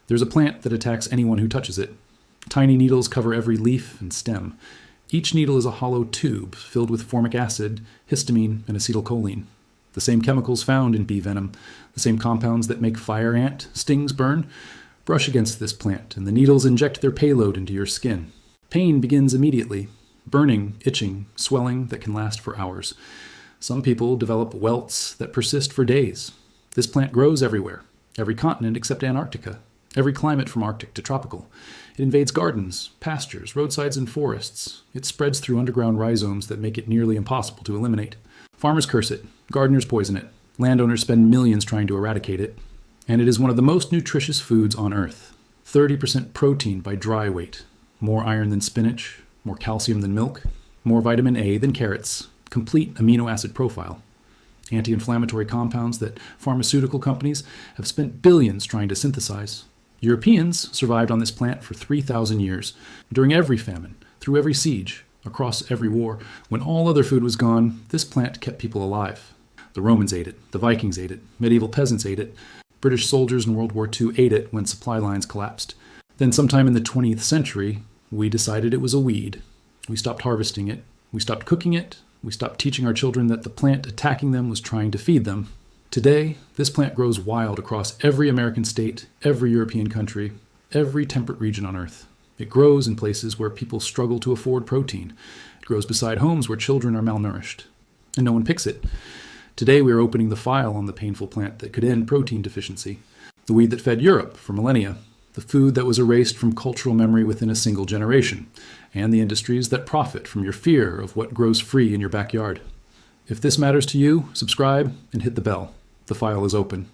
There's a plant that attacks anyone who touches it. Tiny needles cover every leaf and stem. Each needle is a hollow tube filled with formic acid, histamine, and acetylcholine. The same chemicals found in bee venom, the same compounds that make fire ant stings burn, brush against this plant, and the needles inject their payload into your skin. Pain begins immediately. Burning, itching, swelling that can last for hours. Some people develop welts that persist for days. This plant grows everywhere, every continent except Antarctica, every climate from Arctic to tropical. It invades gardens, pastures, roadsides, and forests. It spreads through underground rhizomes that make it nearly impossible to eliminate. Farmers curse it, gardeners poison it, landowners spend millions trying to eradicate it, and it is one of the most nutritious foods on Earth. 30% protein by dry weight, more iron than spinach, more calcium than milk, more vitamin A than carrots, complete amino acid profile, anti-inflammatory compounds that pharmaceutical companies have spent billions trying to synthesize. Europeans survived on this plant for 3,000 years, during every famine, through every siege, across every war. When all other food was gone, this plant kept people alive. The Romans ate it, the Vikings ate it, medieval peasants ate it, British soldiers in World War II ate it when supply lines collapsed. Then sometime in the 20th century, we decided it was a weed. We stopped harvesting it. We stopped cooking it. We stopped teaching our children that the plant attacking them was trying to feed them. Today, this plant grows wild across every American state, every European country, every temperate region on Earth. It grows in places where people struggle to afford protein. It grows beside homes where children are malnourished. And no one picks it. Today, we are opening the file on the painful plant that could end protein deficiency. The weed that fed Europe for millennia. The food that was erased from cultural memory within a single generation, and the industries that profit from your fear of what grows free in your backyard. If this matters to you, subscribe and hit the bell. The file is open.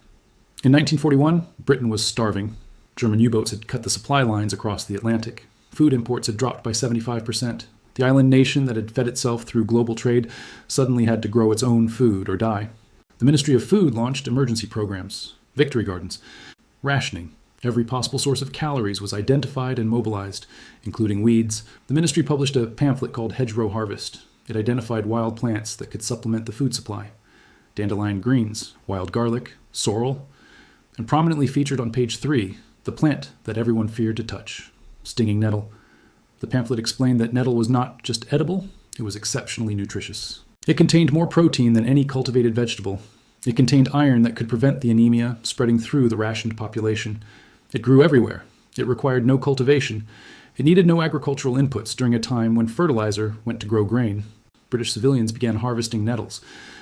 In 1941, Britain was starving. German U-boats had cut the supply lines across the Atlantic. Food imports had dropped by 75%. The island nation that had fed itself through global trade suddenly had to grow its own food or die. The Ministry of Food launched emergency programs, victory gardens, rationing. Every possible source of calories was identified and mobilized, including weeds. The ministry published a pamphlet called Hedgerow Harvest. It identified wild plants that could supplement the food supply. Dandelion greens, wild garlic, sorrel, and prominently featured on page 3, the plant that everyone feared to touch, stinging nettle. The pamphlet explained that nettle was not just edible, it was exceptionally nutritious. It contained more protein than any cultivated vegetable. It contained iron that could prevent the anemia spreading through the rationed population. It grew everywhere. It required no cultivation. It needed no agricultural inputs during a time when fertilizer went to grow grain. British civilians began harvesting nettles.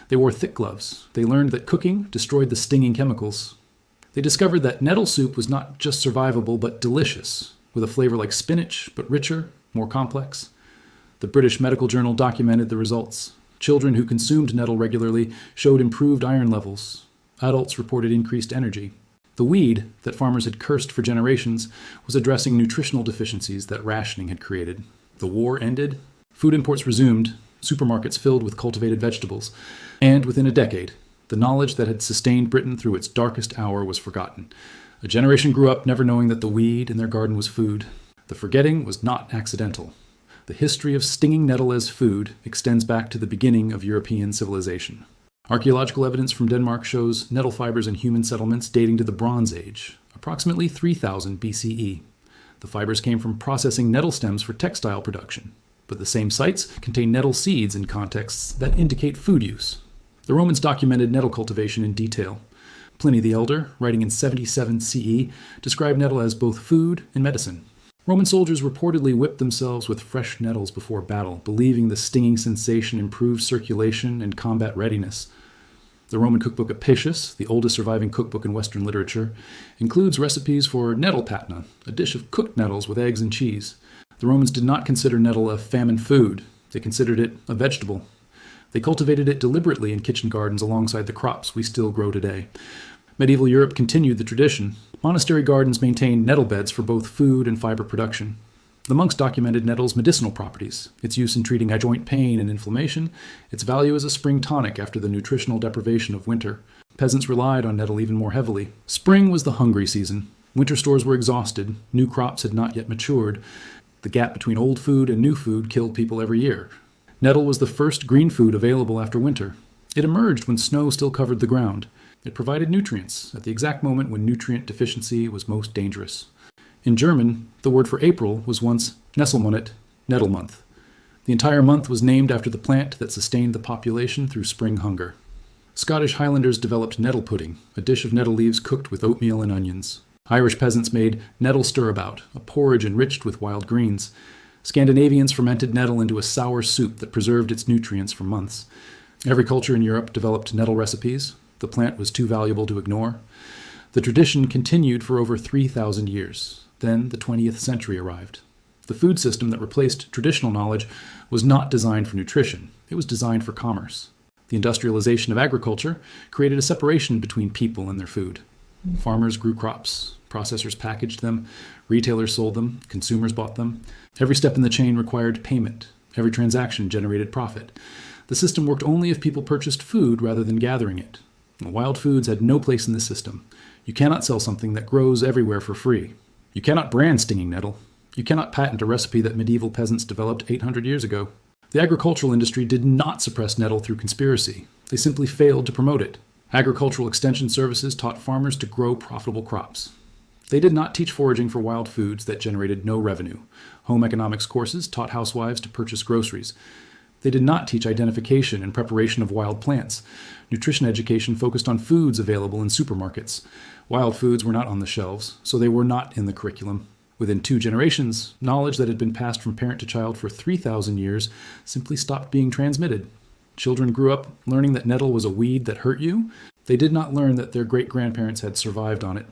They wore thick gloves. They learned that cooking destroyed the stinging chemicals. They discovered that nettle soup was not just survivable, but delicious, with a flavor like spinach, but richer, more complex. The British Medical Journal documented the results. Children who consumed nettle regularly showed improved iron levels. Adults reported increased energy. The weed that farmers had cursed for generations was addressing nutritional deficiencies that rationing had created. The war ended. Food imports resumed. Supermarkets filled with cultivated vegetables. And within a decade, the knowledge that had sustained Britain through its darkest hour was forgotten. A generation grew up never knowing that the weed in their garden was food. The forgetting was not accidental. The history of stinging nettle as food extends back to the beginning of European civilization. Archaeological evidence from Denmark shows nettle fibers in human settlements dating to the Bronze Age, approximately 3000 BCE. The fibers came from processing nettle stems for textile production, but the same sites contain nettle seeds in contexts that indicate food use. The Romans documented nettle cultivation in detail. Pliny the Elder, writing in 77 CE, described nettle as both food and medicine. Roman soldiers reportedly whipped themselves with fresh nettles before battle, believing the stinging sensation improved circulation and combat readiness. The Roman cookbook Apicius, the oldest surviving cookbook in Western literature, includes recipes for nettle patna, a dish of cooked nettles with eggs and cheese. The Romans did not consider nettle a famine food. They considered it a vegetable. They cultivated it deliberately in kitchen gardens alongside the crops we still grow today. Medieval Europe continued the tradition. Monastery gardens maintained nettle beds for both food and fiber production. The monks documented nettle's medicinal properties, its use in treating joint pain and inflammation, its value as a spring tonic after the nutritional deprivation of winter. Peasants relied on nettle even more heavily. Spring was the hungry season. Winter stores were exhausted. New crops had not yet matured. The gap between old food and new food killed people every year. Nettle was the first green food available after winter. It emerged when snow still covered the ground. It provided nutrients at the exact moment when nutrient deficiency was most dangerous. In German, the word for April was once Nesselmonat, nettle month. The entire month was named after the plant that sustained the population through spring hunger. Scottish Highlanders developed nettle pudding, a dish of nettle leaves cooked with oatmeal and onions. Irish peasants made nettle stirabout, a porridge enriched with wild greens. Scandinavians fermented nettle into a sour soup that preserved its nutrients for months. Every culture in Europe developed nettle recipes. The plant was too valuable to ignore. The tradition continued for over 3,000 years. Then the 20th century arrived. The food system that replaced traditional knowledge was not designed for nutrition. It was designed for commerce. The industrialization of agriculture created a separation between people and their food. Farmers grew crops, processors packaged them, retailers sold them, consumers bought them. Every step in the chain required payment. Every transaction generated profit. The system worked only if people purchased food rather than gathering it. Wild foods had no place in this system. You cannot sell something that grows everywhere for free. You cannot brand stinging nettle. You cannot patent a recipe that medieval peasants developed 800 years ago. The agricultural industry did not suppress nettle through conspiracy. They simply failed to promote it. Agricultural extension services taught farmers to grow profitable crops. They did not teach foraging for wild foods that generated no revenue. Home economics courses taught housewives to purchase groceries. They did not teach identification and preparation of wild plants. Nutrition education focused on foods available in supermarkets. Wild foods were not on the shelves, so they were not in the curriculum. Within 2 generations, knowledge that had been passed from parent to child for 3,000 years simply stopped being transmitted. Children grew up learning that nettle was a weed that hurt you. They did not learn that their great-grandparents had survived on it.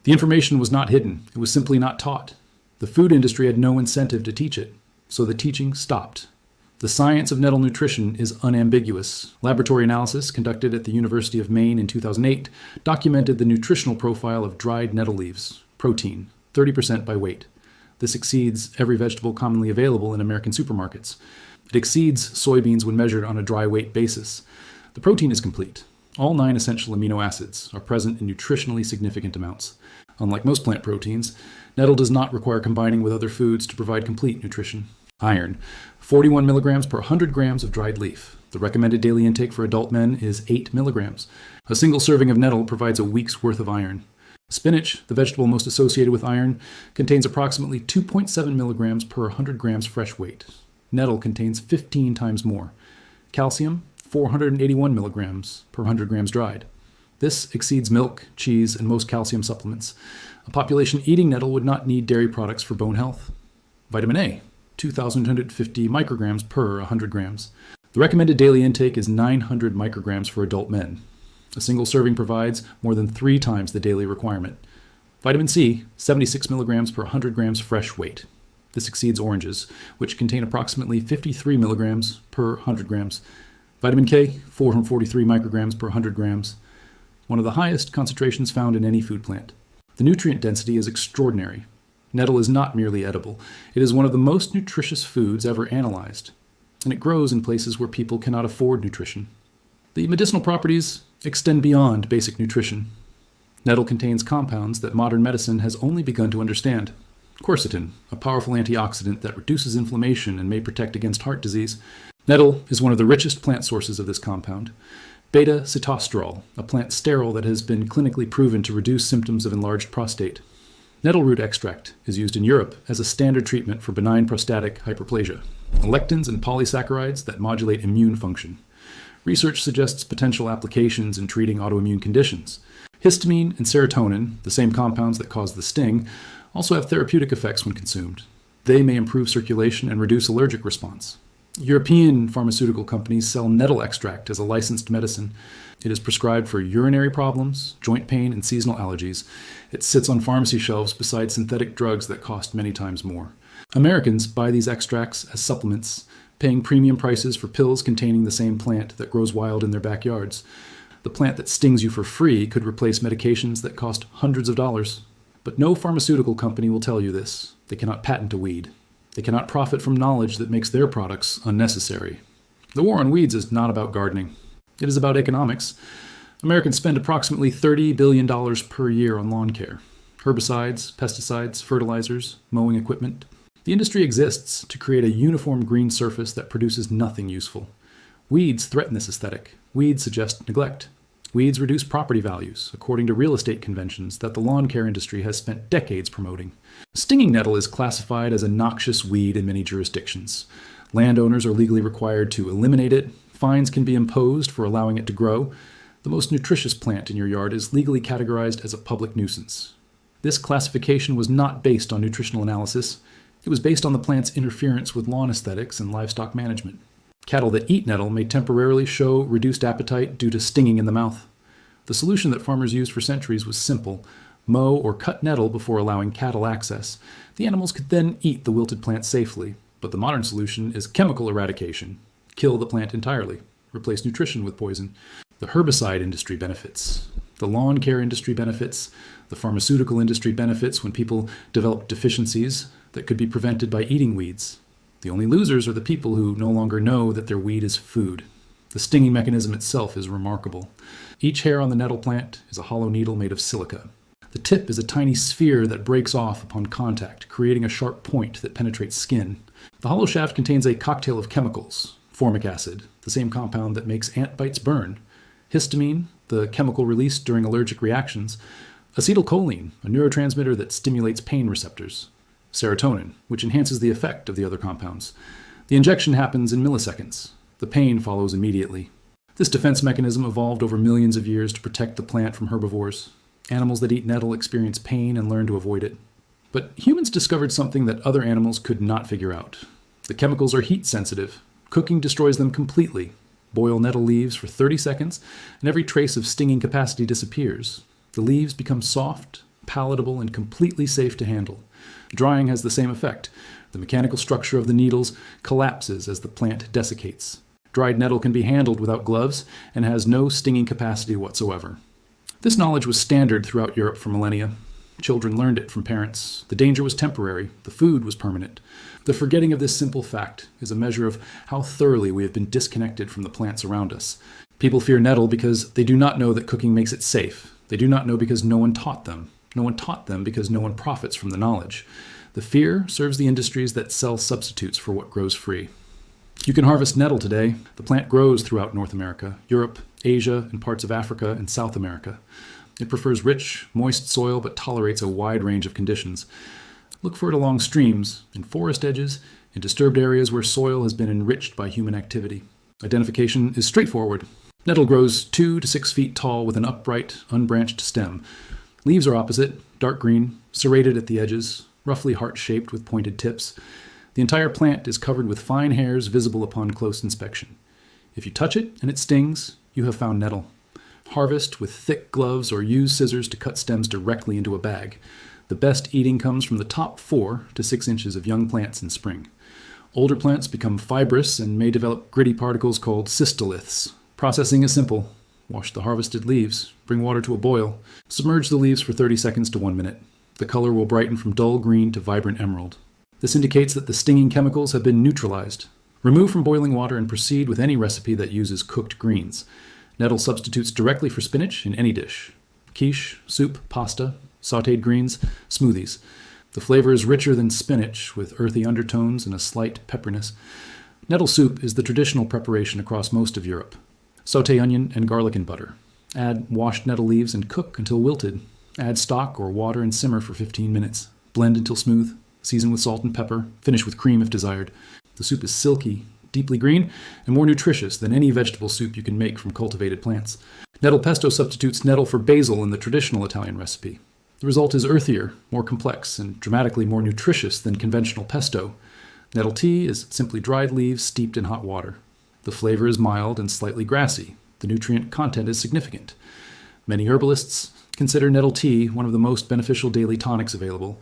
The information was not hidden. It was simply not taught. The food industry had no incentive to teach it, so the teaching stopped. The science of nettle nutrition is unambiguous. Laboratory analysis conducted at the University of Maine in 2008 documented the nutritional profile of dried nettle leaves. Protein, 30% by weight. This exceeds every vegetable commonly available in American supermarkets. It exceeds soybeans when measured on a dry weight basis. The protein is complete. All 9 essential amino acids are present in nutritionally significant amounts. Unlike most plant proteins, nettle does not require combining with other foods to provide complete nutrition. Iron, 41 milligrams per 100 grams of dried leaf. The recommended daily intake for adult men is 8 milligrams. A single serving of nettle provides a week's worth of iron. Spinach, the vegetable most associated with iron, contains approximately 2.7 milligrams per 100 grams fresh weight. Nettle contains 15 times more. Calcium, 481 milligrams per 100 grams dried. This exceeds milk, cheese, and most calcium supplements. A population eating nettle would not need dairy products for bone health. Vitamin A, 2,250 micrograms per 100 grams. The recommended daily intake is 900 micrograms for adult men. A single serving provides more than 3 times the daily requirement. Vitamin C, 76 milligrams per 100 grams fresh weight. This exceeds oranges, which contain approximately 53 milligrams per 100 grams. Vitamin K, 443 micrograms per 100 grams. One of the highest concentrations found in any food plant. The nutrient density is extraordinary. Nettle is not merely edible. It is one of the most nutritious foods ever analyzed, and it grows in places where people cannot afford nutrition. The medicinal properties extend beyond basic nutrition. Nettle contains compounds that modern medicine has only begun to understand. Quercetin, a powerful antioxidant that reduces inflammation and may protect against heart disease. Nettle is one of the richest plant sources of this compound. Beta-sitosterol, a plant sterol that has been clinically proven to reduce symptoms of enlarged prostate. Nettle root extract is used in Europe as a standard treatment for benign prostatic hyperplasia. Lectins and polysaccharides that modulate immune function. Research suggests potential applications in treating autoimmune conditions. Histamine and serotonin, the same compounds that cause the sting, also have therapeutic effects when consumed. They may improve circulation and reduce allergic response. European pharmaceutical companies sell nettle extract as a licensed medicine. It is prescribed for urinary problems, joint pain, and seasonal allergies. It sits on pharmacy shelves beside synthetic drugs that cost many times more. Americans buy these extracts as supplements, paying premium prices for pills containing the same plant that grows wild in their backyards. The plant that stings you for free could replace medications that cost hundreds of dollars. But no pharmaceutical company will tell you this. They cannot patent a weed. They cannot profit from knowledge that makes their products unnecessary. The war on weeds is not about gardening. It is about economics. Americans spend approximately $30 billion per year on lawn care. Herbicides, pesticides, fertilizers, mowing equipment. The industry exists to create a uniform green surface that produces nothing useful. Weeds threaten this aesthetic. Weeds suggest neglect. Weeds reduce property values, according to real estate conventions that the lawn care industry has spent decades promoting. Stinging nettle is classified as a noxious weed in many jurisdictions. Landowners are legally required to eliminate it. Fines can be imposed for allowing it to grow. The most nutritious plant in your yard is legally categorized as a public nuisance. This classification was not based on nutritional analysis. It was based on the plant's interference with lawn aesthetics and livestock management. Cattle that eat nettle may temporarily show reduced appetite due to stinging in the mouth. The solution that farmers used for centuries was simple: mow or cut nettle before allowing cattle access. The animals could then eat the wilted plant safely. But the modern solution is chemical eradication. Kill the plant entirely. Replace nutrition with poison. The herbicide industry benefits. The lawn care industry benefits. The pharmaceutical industry benefits when people develop deficiencies that could be prevented by eating weeds. The only losers are the people who no longer know that their weed is food. The stinging mechanism itself is remarkable. Each hair on the nettle plant is a hollow needle made of silica. The tip is a tiny sphere that breaks off upon contact, creating a sharp point that penetrates skin. The hollow shaft contains a cocktail of chemicals: formic acid, the same compound that makes ant bites burn; histamine, the chemical released during allergic reactions; acetylcholine, a neurotransmitter that stimulates pain receptors; serotonin, which enhances the effect of the other compounds. The injection happens in milliseconds. The pain follows immediately. This defense mechanism evolved over millions of years to protect the plant from herbivores. Animals that eat nettle experience pain and learn to avoid it. But humans discovered something that other animals could not figure out. The chemicals are heat sensitive. Cooking destroys them completely. Boil nettle leaves for 30 seconds, and every trace of stinging capacity disappears. The leaves become soft, palatable, and completely safe to handle. Drying has the same effect. The mechanical structure of the needles collapses as the plant desiccates. Dried nettle can be handled without gloves and has no stinging capacity whatsoever. This knowledge was standard throughout Europe for millennia. Children learned it from parents. The danger was temporary. The food was permanent. The forgetting of this simple fact is a measure of how thoroughly we have been disconnected from the plants around us. People fear nettle because they do not know that cooking makes it safe. They do not know because no one taught them. No one taught them because no one profits from the knowledge. The fear serves the industries that sell substitutes for what grows free. You can harvest nettle today. The plant grows throughout North America, Europe, Asia, and parts of Africa and South America. It prefers rich, moist soil but tolerates a wide range of conditions. Look for it along streams, in forest edges, in disturbed areas where soil has been enriched by human activity. Identification is straightforward. Nettle grows 2 to 6 feet tall with an upright, unbranched stem. Leaves are opposite, dark green, serrated at the edges, roughly heart-shaped with pointed tips. The entire plant is covered with fine hairs visible upon close inspection. If you touch it and it stings, you have found nettle. Harvest with thick gloves or use scissors to cut stems directly into a bag. The best eating comes from the top 4 to 6 inches of young plants in spring. Older plants become fibrous and may develop gritty particles called cystoliths. Processing is simple. Wash the harvested leaves, bring water to a boil, submerge the leaves for 30 seconds to 1 minute. The color will brighten from dull green to vibrant emerald. This indicates that the stinging chemicals have been neutralized. Remove from boiling water and proceed with any recipe that uses cooked greens. Nettle substitutes directly for spinach in any dish: quiche, soup, pasta, sautéed greens, smoothies. The flavor is richer than spinach, with earthy undertones and a slight pepperiness. Nettle soup is the traditional preparation across most of Europe. Sauté onion and garlic in butter. Add washed nettle leaves and cook until wilted. Add stock or water and simmer for 15 minutes. Blend until smooth. Season with salt and pepper. Finish with cream if desired. The soup is silky, deeply green, and more nutritious than any vegetable soup you can make from cultivated plants. Nettle pesto substitutes nettle for basil in the traditional Italian recipe. The result is earthier, more complex, and dramatically more nutritious than conventional pesto. Nettle tea is simply dried leaves steeped in hot water. The flavor is mild and slightly grassy. The nutrient content is significant. Many herbalists consider nettle tea one of the most beneficial daily tonics available.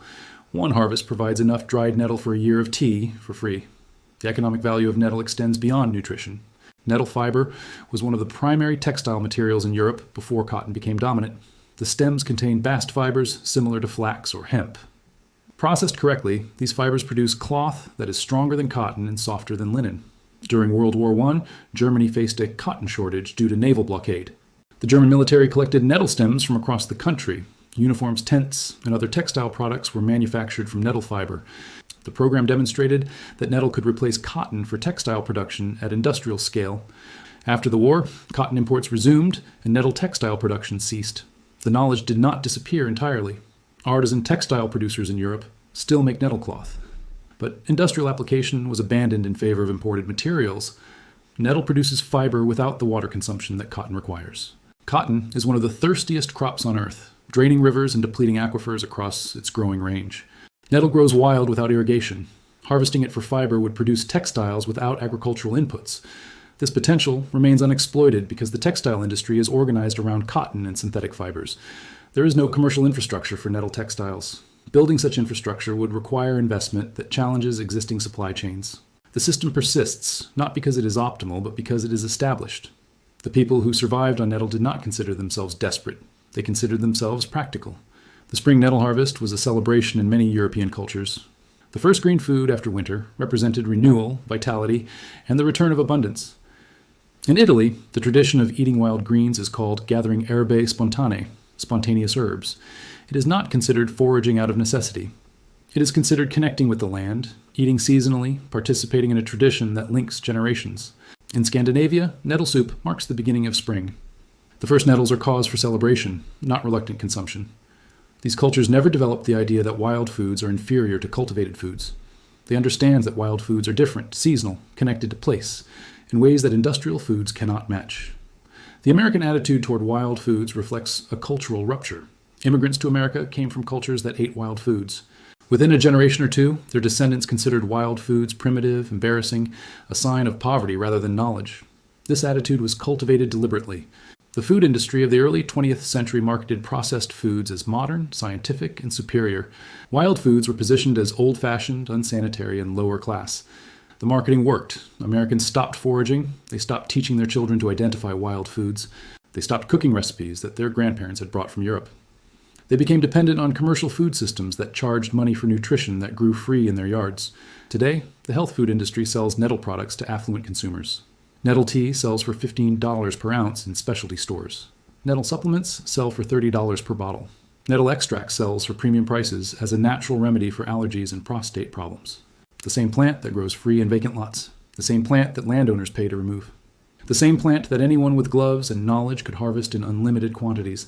One harvest provides enough dried nettle for a year of tea for free. The economic value of nettle extends beyond nutrition. Nettle fiber was one of the primary textile materials in Europe before cotton became dominant. The stems contain bast fibers similar to flax or hemp. Processed correctly, these fibers produce cloth that is stronger than cotton and softer than linen. During World War I, Germany faced a cotton shortage due to naval blockade. The German military collected nettle stems from across the country. Uniforms, tents, and other textile products were manufactured from nettle fiber. The program demonstrated that nettle could replace cotton for textile production at industrial scale. After the war, cotton imports resumed and nettle textile production ceased. The knowledge did not disappear entirely. Artisan textile producers in Europe still make nettle cloth. But industrial application was abandoned in favor of imported materials. Nettle produces fiber without the water consumption that cotton requires. Cotton is one of the thirstiest crops on Earth, draining rivers and depleting aquifers across its growing range. Nettle grows wild without irrigation. Harvesting it for fiber would produce textiles without agricultural inputs. This potential remains unexploited because the textile industry is organized around cotton and synthetic fibers. There is no commercial infrastructure for nettle textiles. Building such infrastructure would require investment that challenges existing supply chains. The system persists, not because it is optimal, but because it is established. The people who survived on nettle did not consider themselves desperate. They considered themselves practical. The spring nettle harvest was a celebration in many European cultures. The first green food after winter represented renewal, vitality, and the return of abundance. In Italy, the tradition of eating wild greens is called gathering erbe spontanee, spontaneous herbs. It is not considered foraging out of necessity. It is considered connecting with the land, eating seasonally, participating in a tradition that links generations. In Scandinavia, nettle soup marks the beginning of spring. The first nettles are cause for celebration, not reluctant consumption. These cultures never developed the idea that wild foods are inferior to cultivated foods. They understand that wild foods are different, seasonal, connected to place, in ways that industrial foods cannot match. The American attitude toward wild foods reflects a cultural rupture. Immigrants to America came from cultures that ate wild foods. Within a generation or two, their descendants considered wild foods primitive, embarrassing, a sign of poverty rather than knowledge. This attitude was cultivated deliberately. The food industry of the early 20th century marketed processed foods as modern, scientific, and superior. Wild foods were positioned as old-fashioned, unsanitary, and lower class. The marketing worked. Americans stopped foraging. They stopped teaching their children to identify wild foods. They stopped cooking recipes that their grandparents had brought from Europe. They became dependent on commercial food systems that charged money for nutrition that grew free in their yards. Today, the health food industry sells nettle products to affluent consumers. Nettle tea sells for $15 per ounce in specialty stores. Nettle supplements sell for $30 per bottle. Nettle extract sells for premium prices as a natural remedy for allergies and prostate problems. The same plant that grows free in vacant lots. The same plant that landowners pay to remove. The same plant that anyone with gloves and knowledge could harvest in unlimited quantities.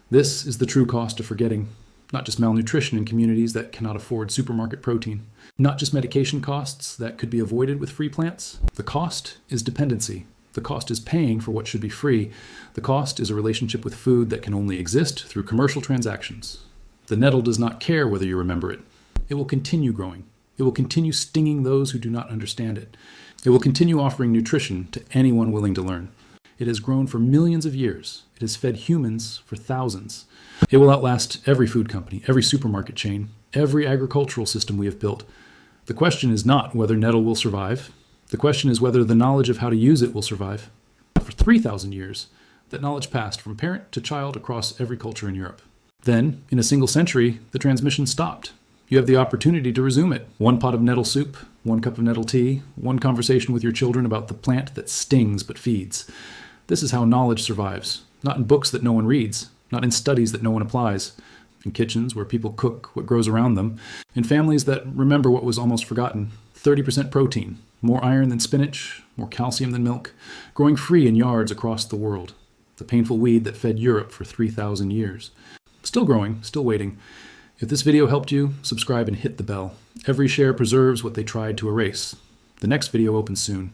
This is the true cost of forgetting. Not just malnutrition in communities that cannot afford supermarket protein. Not just medication costs that could be avoided with free plants. The cost is dependency. The cost is paying for what should be free. The cost is a relationship with food that can only exist through commercial transactions. The nettle does not care whether you remember it. It will continue growing. It will continue stinging those who do not understand it. It will continue offering nutrition to anyone willing to learn. It has grown for millions of years. It has fed humans for thousands. It will outlast every food company, every supermarket chain, every agricultural system we have built. The question is not whether nettle will survive. The question is whether the knowledge of how to use it will survive. For 3,000 years, that knowledge passed from parent to child across every culture in Europe. Then, in a single century, the transmission stopped. You have the opportunity to resume it. One pot of nettle soup, one cup of nettle tea, one conversation with your children about the plant that stings but feeds. This is how knowledge survives. Not in books that no one reads, not in studies that no one applies, in kitchens where people cook what grows around them, in families that remember what was almost forgotten. 30% protein, more iron than spinach, more calcium than milk, growing free in yards across the world. The painful weed that fed Europe for 3,000 years. Still growing, still waiting. If this video helped you, subscribe and hit the bell. Every share preserves what they tried to erase. The next video opens soon.